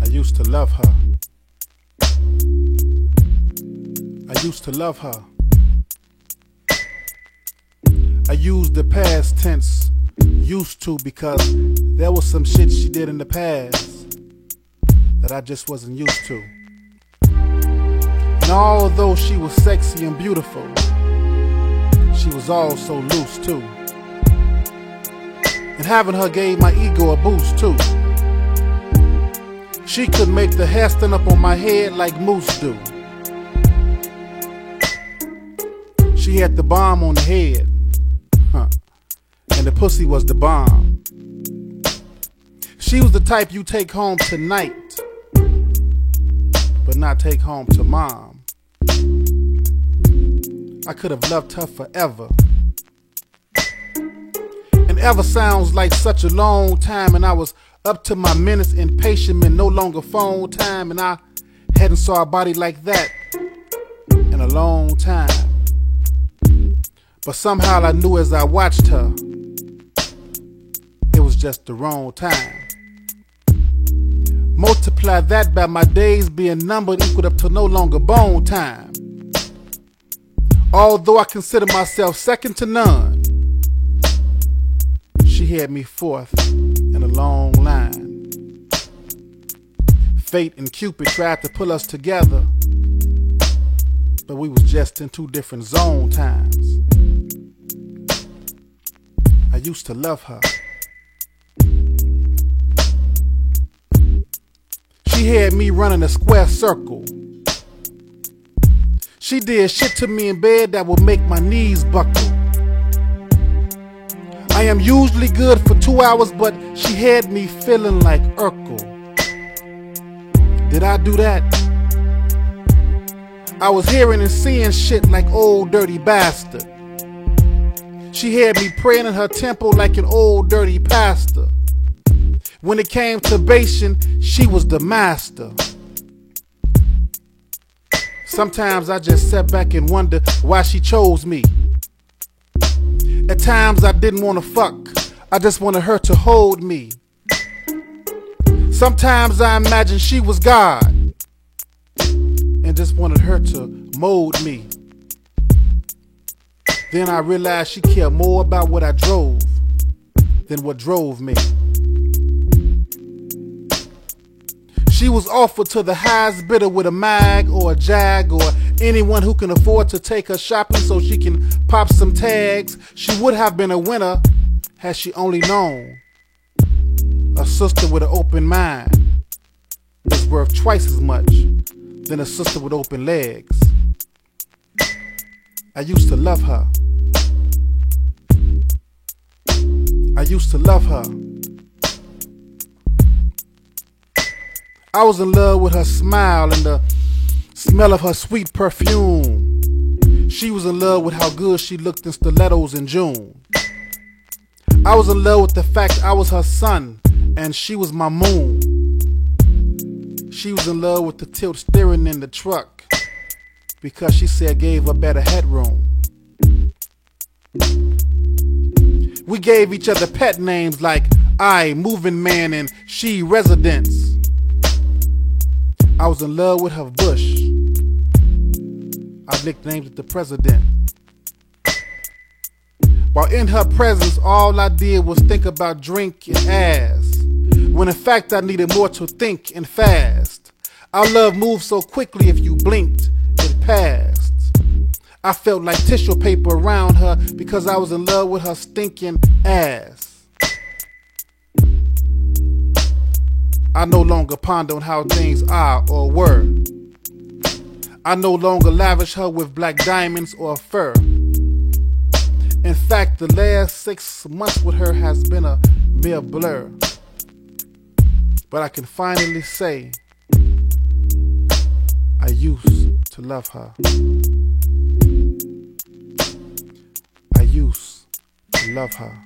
I used to love her. I used to love her. I used the past tense, used to, because there was some shit she did in the past that I just wasn't used to. And although she was sexy and beautiful, she was also loose too. And having her gave my ego a boost too. She could make the hair stand up on my head like moose do. She had the bomb on the head, and the pussy was the bomb. She was the type you take home tonight, but not take home to mom. I could have loved her forever. And ever sounds like such a long time, and I was up to my minutes, impatient and no longer phone time, and I hadn't saw a body like that in a long time. But somehow I knew as I watched her, it was just the wrong time. Multiply that by my days being numbered, equal up to no longer bone time. Although I consider myself second to none, she had me fourth in a long line. Fate and Cupid tried to pull us together, but we was just in two different zone times. I used to love her. She had me running a square circle. She did shit to me in bed that would make my knees buckle. I am usually good for 2 hours, but she had me feeling like Urkel. Did I do that? I was hearing and seeing shit like old dirty bastard. She had me praying in her temple like an old dirty pastor. When it came to basing, she was the master. Sometimes I just sat back and wonder why she chose me. At times I didn't want to fuck, I just wanted her to hold me. Sometimes I imagined she was God and just wanted her to mold me. Then I realized she cared more about what I drove than what drove me. She was offered to the highest bidder with a mag or a jag or anyone who can afford to take her shopping so she can pop some tags. She would have been a winner had she only known. A sister with an open mind is worth twice as much than a sister with open legs. I used to love her. I used to love her. I was in love with her smile and the smell of her sweet perfume. She was in love with how good she looked in stilettos in June. I was in love with the fact I was her sun and she was my moon. She was in love with the tilt steering in the truck because she said gave her better headroom. We gave each other pet names like I, Moving Man, and She, Residence. I was in love with her bush. I nicknamed it the president. While in her presence, all I did was think about drink and ass, when in fact I needed more to think and fast. Our love moved so quickly, if you blinked, it passed. I felt like tissue paper around her because I was in love with her stinking ass. I no longer ponder on how things are or were. I no longer lavish her with black diamonds or fur. In fact, the last 6 months with her has been a mere blur. But I can finally say I used to love her. I used to love her.